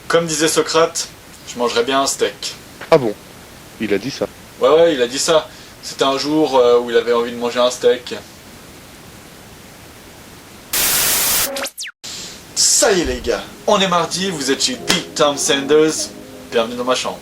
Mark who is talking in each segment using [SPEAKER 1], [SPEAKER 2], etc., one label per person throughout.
[SPEAKER 1] Comme disait Socrate, je mangerais bien un steak.
[SPEAKER 2] Ah bon? Il a dit ça.
[SPEAKER 1] Ouais, il a dit ça. C'était un jour où il avait envie de manger un steak. Ça y est les gars, on est mardi, vous êtes chez Big Tom Sanders, bienvenue dans ma chambre.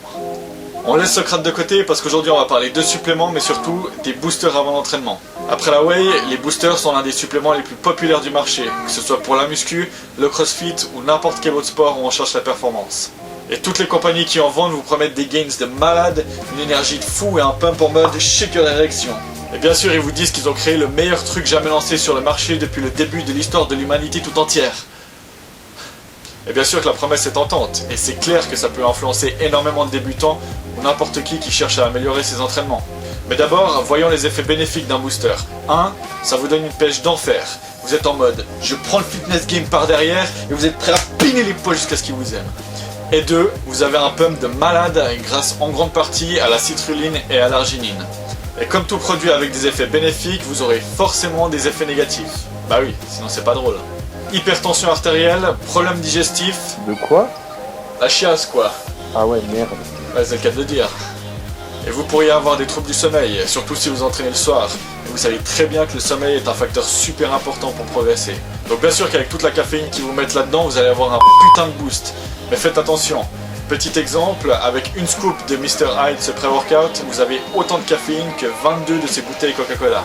[SPEAKER 1] On laisse Socrate de côté parce qu'aujourd'hui on va parler de suppléments mais surtout des boosters avant l'entraînement. Après la whey, les boosters sont l'un des suppléments les plus populaires du marché, que ce soit pour la muscu, le crossfit ou n'importe quel autre sport où on cherche la performance. Et toutes les compagnies qui en vendent vous promettent des gains de malade, une énergie de fou et un pump en mode shake your érection. Et bien sûr ils vous disent qu'ils ont créé le meilleur truc jamais lancé sur le marché depuis le début de l'histoire de l'humanité tout entière. Et bien sûr que la promesse est tentante, et c'est clair que ça peut influencer énormément de débutants ou n'importe qui cherche à améliorer ses entraînements. Mais d'abord, voyons les effets bénéfiques d'un booster. 1. Ça vous donne une pêche d'enfer. Vous êtes en mode, je prends le fitness game par derrière et vous êtes prêt à piner les poches jusqu'à ce qu'ils vous aiment. Et 2. Vous avez un pump de malade grâce en grande partie à la citrulline et à l'arginine. Et comme tout produit avec des effets bénéfiques, vous aurez forcément des effets négatifs. Bah oui, sinon c'est pas drôle. Hypertension artérielle, problème digestif.
[SPEAKER 2] De quoi?
[SPEAKER 1] La chiasse quoi.
[SPEAKER 2] Ah ouais, merde.
[SPEAKER 1] Ouais, c'est le cas de le dire. Et vous pourriez avoir des troubles du sommeil, surtout si vous entraînez le soir. Et vous savez très bien que le sommeil est un facteur super important pour progresser. Donc bien sûr qu'avec toute la caféine qu'ils vous mettent là-dedans, vous allez avoir un putain de boost. Mais faites attention. Petit exemple, avec une scoop de Mr. Hyde ce pré-workout, vous avez autant de caféine que 22 de ces bouteilles Coca-Cola.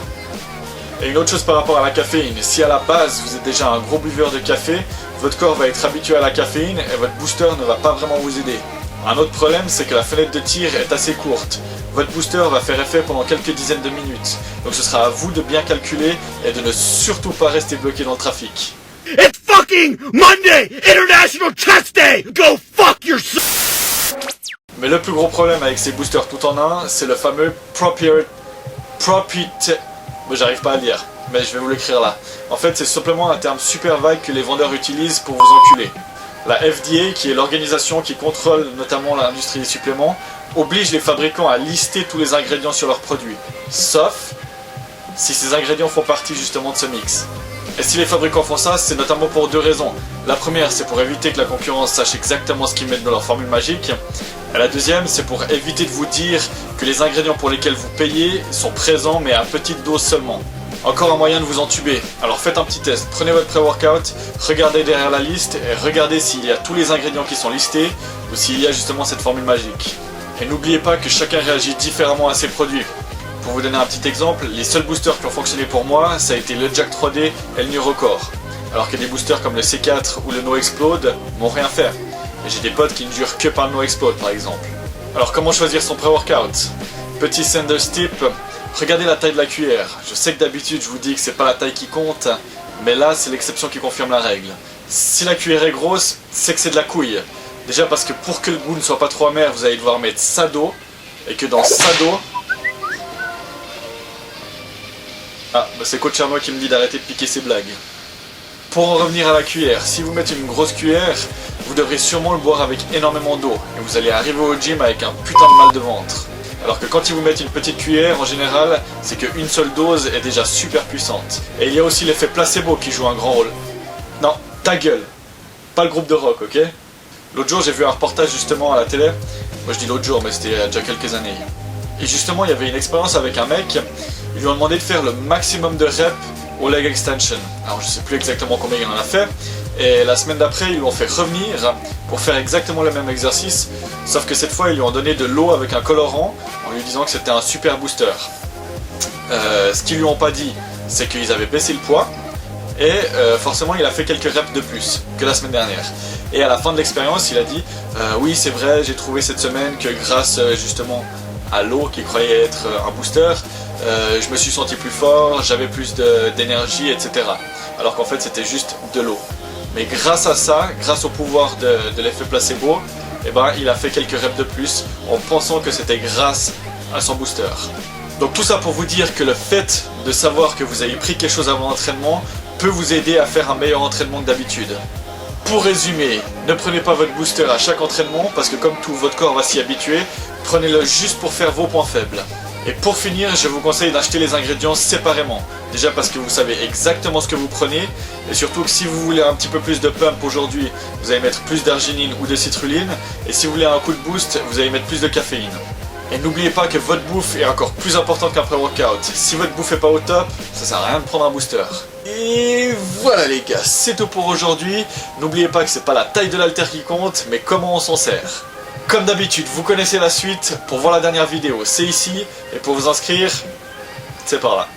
[SPEAKER 1] Et une autre chose par rapport à la caféine, si à la base vous êtes déjà un gros buveur de café, votre corps va être habitué à la caféine et votre booster ne va pas vraiment vous aider. Un autre problème, c'est que la fenêtre de tir est assez courte. Votre booster va faire effet pendant quelques dizaines de minutes. Donc ce sera à vous de bien calculer et de ne surtout pas rester bloqué dans le trafic.
[SPEAKER 3] It's fucking Monday, International Chest Day. Go fuck yourself.
[SPEAKER 1] Mais le plus gros problème avec ces boosters tout en un, c'est le fameux j'arrive pas à lire, mais je vais vous l'écrire là. En fait, c'est simplement un terme super vague que les vendeurs utilisent pour vous enculer. La FDA, qui est l'organisation qui contrôle notamment l'industrie des suppléments, oblige les fabricants à lister tous les ingrédients sur leurs produits, sauf si ces ingrédients font partie justement de ce mix. Et si les fabricants font ça, c'est notamment pour deux raisons. La première, c'est pour éviter que la concurrence sache exactement ce qu'ils mettent dans leur formule magique. Et la deuxième, c'est pour éviter de vous dire que les ingrédients pour lesquels vous payez sont présents mais à petite dose seulement. Encore un moyen de vous entuber. Alors faites un petit test, prenez votre pré-workout, regardez derrière la liste et regardez s'il y a tous les ingrédients qui sont listés ou s'il y a justement cette formule magique. Et n'oubliez pas que chacun réagit différemment à ses produits. Pour vous donner un petit exemple, les seuls boosters qui ont fonctionné pour moi, ça a été le Jack 3D et le New Record. Alors que des boosters comme le C4 ou le No Explode m'ont rien fait. Et j'ai des potes qui ne jurent que par le No Explode par exemple. Alors comment choisir son pré-workout? Petit Sanders tip, regardez la taille de la cuillère. Je sais que d'habitude je vous dis que c'est pas la taille qui compte, mais là c'est l'exception qui confirme la règle. Si la cuillère est grosse, c'est que c'est de la couille. Déjà parce que pour que le goût ne soit pas trop amer, vous allez devoir mettre ça d'eau, et que dans ça d'eau... Ah, bah c'est Coach Arnois qui me dit d'arrêter de piquer ses blagues. Pour en revenir à la cuillère, si vous mettez une grosse cuillère, vous devrez sûrement le boire avec énormément d'eau, et vous allez arriver au gym avec un putain de mal de ventre. Alors que quand ils vous mettent une petite cuillère, en général, c'est qu'une seule dose est déjà super puissante. Et il y a aussi l'effet placebo qui joue un grand rôle. Non, ta gueule. Pas le groupe de rock, ok? L'autre jour, j'ai vu un reportage justement à la télé. Moi je dis l'autre jour, mais c'était il y a déjà quelques années. Et justement, il y avait une expérience avec un mec. Ils lui ont demandé de faire le maximum de reps au leg extension. Alors je sais plus exactement combien il en a fait. Et la semaine d'après, ils lui ont fait revenir pour faire exactement le même exercice. Sauf que cette fois, ils lui ont donné de l'eau avec un colorant en lui disant que c'était un super booster. Ce qu'ils lui ont pas dit, c'est qu'ils avaient baissé le poids. Et forcément, il a fait quelques reps de plus que la semaine dernière. Et à la fin de l'expérience, il a dit oui, c'est vrai, j'ai trouvé cette semaine que grâce justement à l'eau qui croyait être un booster, je me suis senti plus fort, j'avais plus d'énergie, etc. Alors qu'en fait c'était juste de l'eau. Mais grâce à ça, grâce au pouvoir de l'effet placebo, eh ben, il a fait quelques reps de plus en pensant que c'était grâce à son booster. Donc tout ça pour vous dire que le fait de savoir que vous avez pris quelque chose avant l'entraînement peut vous aider à faire un meilleur entraînement que d'habitude. Pour résumer, ne prenez pas votre booster à chaque entraînement parce que comme tout, votre corps va s'y habituer. Prenez-le juste pour faire vos points faibles. Et pour finir, je vous conseille d'acheter les ingrédients séparément. Déjà parce que vous savez exactement ce que vous prenez, et surtout que si vous voulez un petit peu plus de pump aujourd'hui, vous allez mettre plus d'arginine ou de citrulline, et si vous voulez un coup de boost, vous allez mettre plus de caféine. Et n'oubliez pas que votre bouffe est encore plus importante qu'un pré-workout. Si votre bouffe est pas au top, ça sert à rien de prendre un booster. Et voilà les gars, c'est tout pour aujourd'hui. N'oubliez pas que c'est pas la taille de l'haltère qui compte, mais comment on s'en sert. Comme d'habitude, vous connaissez la suite. Pour voir la dernière vidéo, c'est ici. Et pour vous inscrire, c'est par là.